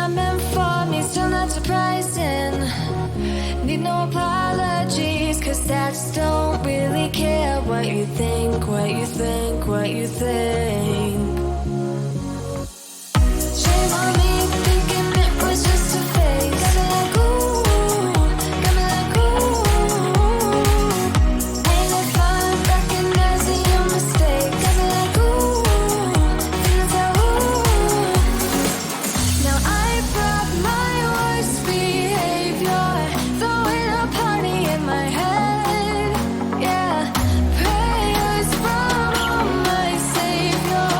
not meant for me, still not surprising. Need no apologies, cause stats don't really care what you think, what you think, what you think. Shame on me, thinking it was just a phase. Got me like ooh, got me like ooh. Ain't it fun recognizing your mistakes? Got me like ooh, feels like ooh. Now I brought my worst behavior, throwing a party in my head. Yeah, prayers from my savior.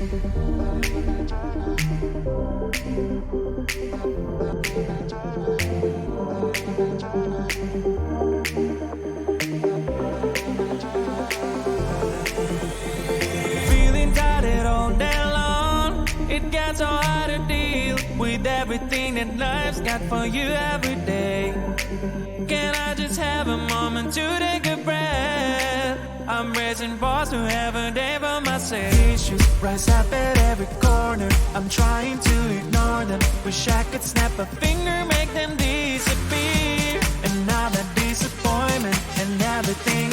Feeling tired all day long, it gets so hard to deal with everything that life's got for you every day. Can I just have a moment to take a breath? I'm raising balls to have a day for myself. Issues rise up at every corner, I'm trying to ignore them. Wish I could snap a finger, make them disappear. And now that disappointment and everything